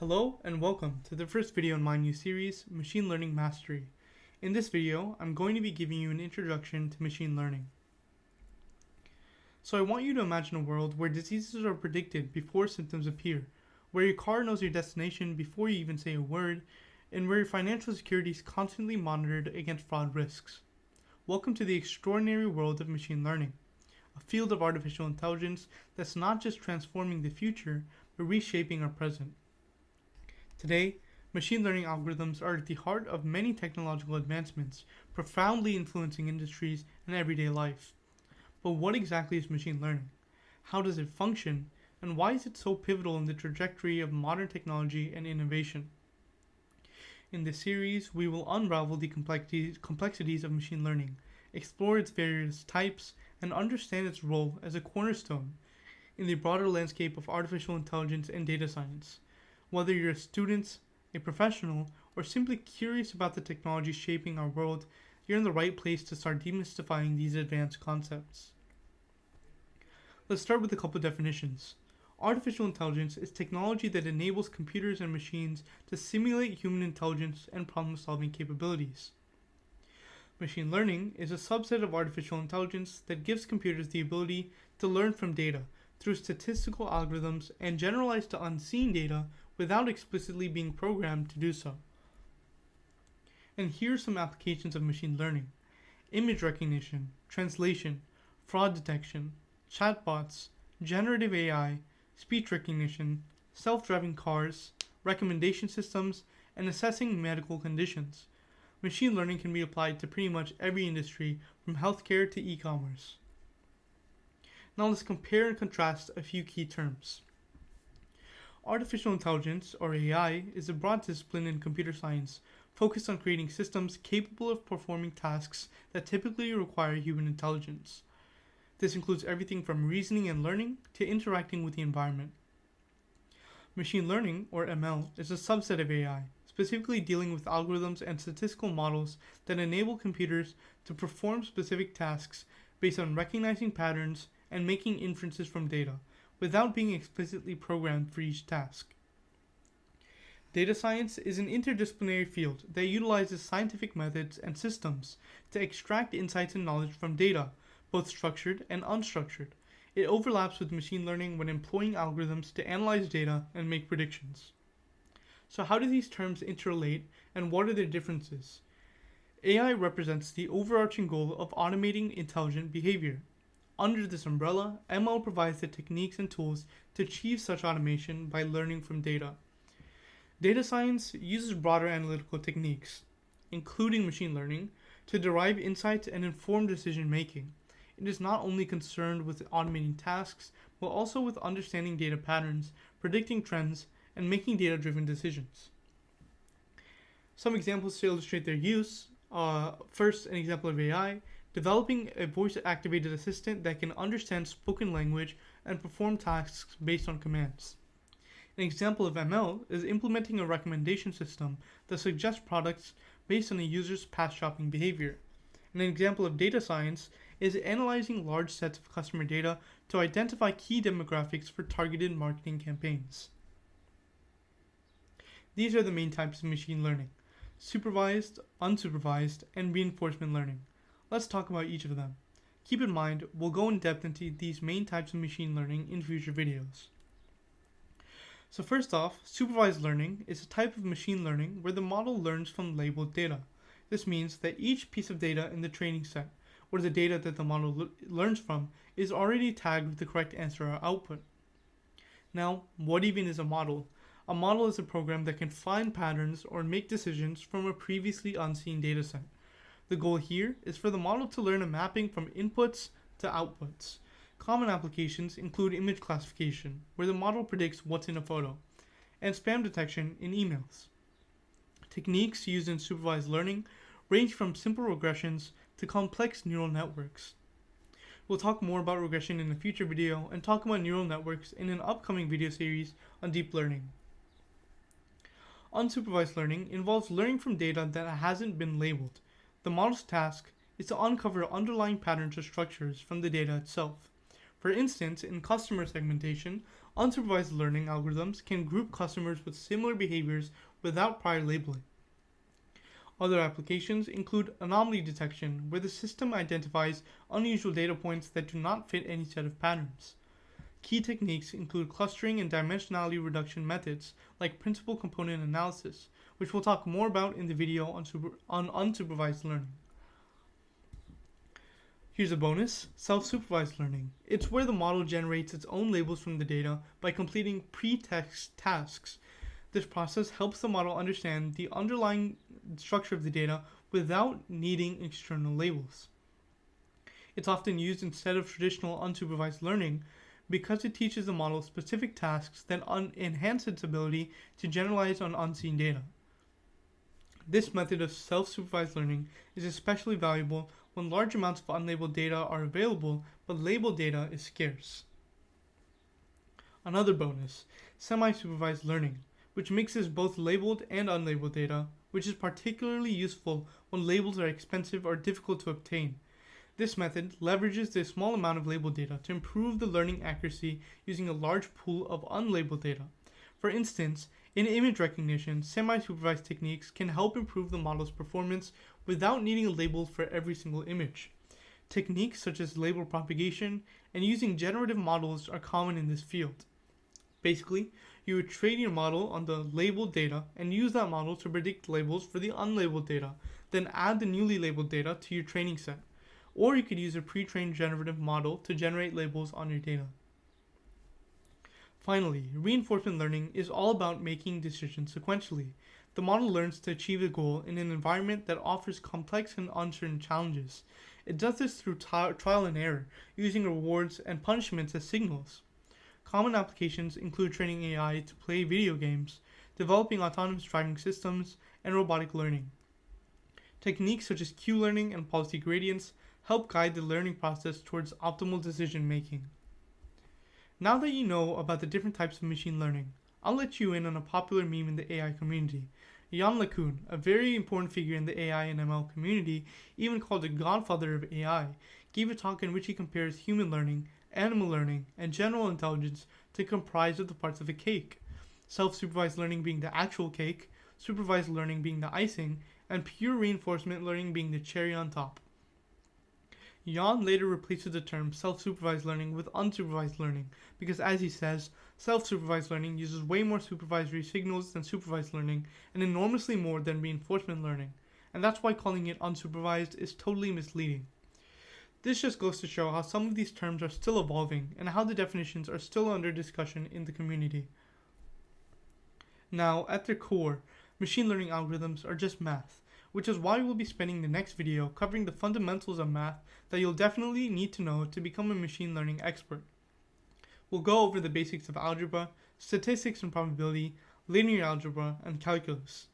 Hello and welcome to the first video in my new series, Machine Learning Mastery. In this video, I'm going to be giving you an introduction to machine learning. So I want you to imagine a world where diseases are predicted before symptoms appear, where your car knows your destination before you even say a word, and where your financial security is constantly monitored against fraud risks. Welcome to the extraordinary world of machine learning, a field of artificial intelligence that's not just transforming the future, but reshaping our present. Today, machine learning algorithms are at the heart of many technological advancements, profoundly influencing industries and everyday life. But what exactly is machine learning? How does it function? And why is it so pivotal in the trajectory of modern technology and innovation? In this series, we will unravel the complexities of machine learning, explore its various types, and understand its role as a cornerstone in the broader landscape of artificial intelligence and data science. Whether you're a student, a professional, or simply curious about the technology shaping our world, you're in the right place to start demystifying these advanced concepts. Let's start with a couple definitions. Artificial intelligence is technology that enables computers and machines to simulate human intelligence and problem-solving capabilities. Machine learning is a subset of artificial intelligence that gives computers the ability to learn from data through statistical algorithms and generalize to unseen data without explicitly being programmed to do so. And here are some applications of machine learning: image recognition, translation, fraud detection, chatbots, generative AI, speech recognition, self-driving cars, recommendation systems, and assessing medical conditions. Machine learning can be applied to pretty much every industry, from healthcare to e-commerce. Now let's compare and contrast a few key terms. Artificial intelligence, or AI, is a broad discipline in computer science focused on creating systems capable of performing tasks that typically require human intelligence. This includes everything from reasoning and learning to interacting with the environment. Machine learning, or ML, is a subset of AI, specifically dealing with algorithms and statistical models that enable computers to perform specific tasks based on recognizing patterns and making inferences from data, without being explicitly programmed for each task. Data science is an interdisciplinary field that utilizes scientific methods and systems to extract insights and knowledge from data, both structured and unstructured. It overlaps with machine learning when employing algorithms to analyze data and make predictions. So how do these terms interrelate, and what are their differences? AI represents the overarching goal of automating intelligent behavior. Under this umbrella, ML provides the techniques and tools to achieve such automation by learning from data. Data science uses broader analytical techniques, including machine learning, to derive insights and inform decision making. It is not only concerned with automating tasks, but also with understanding data patterns, predicting trends, and making data-driven decisions. Some examples to illustrate their use. First, an example of AI. Developing a voice-activated assistant that can understand spoken language and perform tasks based on commands. An example of ML is implementing a recommendation system that suggests products based on a user's past shopping behavior. An example of data science is analyzing large sets of customer data to identify key demographics for targeted marketing campaigns. These are the main types of machine learning: supervised, unsupervised, and reinforcement learning. Let's talk about each of them. Keep in mind, we'll go in depth into these main types of machine learning in future videos. So first off, supervised learning is a type of machine learning where the model learns from labeled data. This means that each piece of data in the training set, or the data that the model learns from, is already tagged with the correct answer or output. Now, what even is a model? A model is a program that can find patterns or make decisions from a previously unseen dataset. The goal here is for the model to learn a mapping from inputs to outputs. Common applications include image classification, where the model predicts what's in a photo, and spam detection in emails. Techniques used in supervised learning range from simple regressions to complex neural networks. We'll talk more about regression in a future video and talk about neural networks in an upcoming video series on deep learning. Unsupervised learning involves learning from data that hasn't been labeled. The model's task is to uncover underlying patterns or structures from the data itself. For instance, in customer segmentation, Unsupervised learning algorithms can group customers with similar behaviors without prior labeling. Other applications include anomaly detection, where the system identifies unusual data points that do not fit any set of patterns. Key techniques include clustering and dimensionality reduction methods like principal component analysis, which we'll talk more about in the video on unsupervised learning. Here's a bonus: self-supervised learning. It's where the model generates its own labels from the data by completing pre-text tasks. This process helps the model understand the underlying structure of the data without needing external labels. It's often used instead of traditional unsupervised learning because it teaches the model specific tasks that enhance its ability to generalize on unseen data. This method of self-supervised learning is especially valuable when large amounts of unlabeled data are available but labeled data is scarce. Another bonus: semi-supervised learning, which mixes both labeled and unlabeled data, which is particularly useful when labels are expensive or difficult to obtain. This method leverages the small amount of labeled data to improve the learning accuracy using a large pool of unlabeled data. For instance, in image recognition, semi-supervised techniques can help improve the model's performance without needing a label for every single image. Techniques such as label propagation and using generative models are common in this field. Basically, you would train your model on the labeled data and use that model to predict labels for the unlabeled data, then add the newly labeled data to your training set. Or you could use a pre-trained generative model to generate labels on your data. Finally, reinforcement learning is all about making decisions sequentially. The model learns to achieve a goal in an environment that offers complex and uncertain challenges. It does this through trial and error, using rewards and punishments as signals. Common applications include training AI to play video games, developing autonomous driving systems, and robotic learning. Techniques such as Q-learning and policy gradients help guide the learning process towards optimal decision making. Now that you know about the different types of machine learning, I'll let you in on a popular meme in the AI community. Yann, a very important figure in the AI and ML community, even called the godfather of AI, gave a talk in which he compares human learning, animal learning, and general intelligence to comprise of the parts of a cake. Self-supervised learning being the actual cake, supervised learning being the icing, and pure reinforcement learning being the cherry on top. Yann later replaces the term self-supervised learning with unsupervised learning because, as he says, self-supervised learning uses way more supervisory signals than supervised learning and enormously more than reinforcement learning, and that's why calling it unsupervised is totally misleading. This just goes to show how some of these terms are still evolving and how the definitions are still under discussion in the community. Now, at their core, machine learning algorithms are just math, which is why we'll be spending the next video covering the fundamentals of math that you'll definitely need to know to become a machine learning expert. We'll go over the basics of algebra, statistics and probability, linear algebra, and calculus.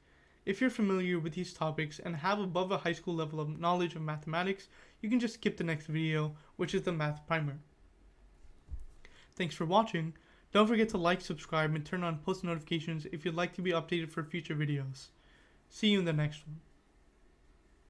If you're familiar with these topics and have above a high school level of knowledge of mathematics, you can just skip the next video, which is the math primer. Thanks for watching. Don't forget to like, subscribe, and turn on post notifications if you'd like to be updated for future videos. See you in the next one.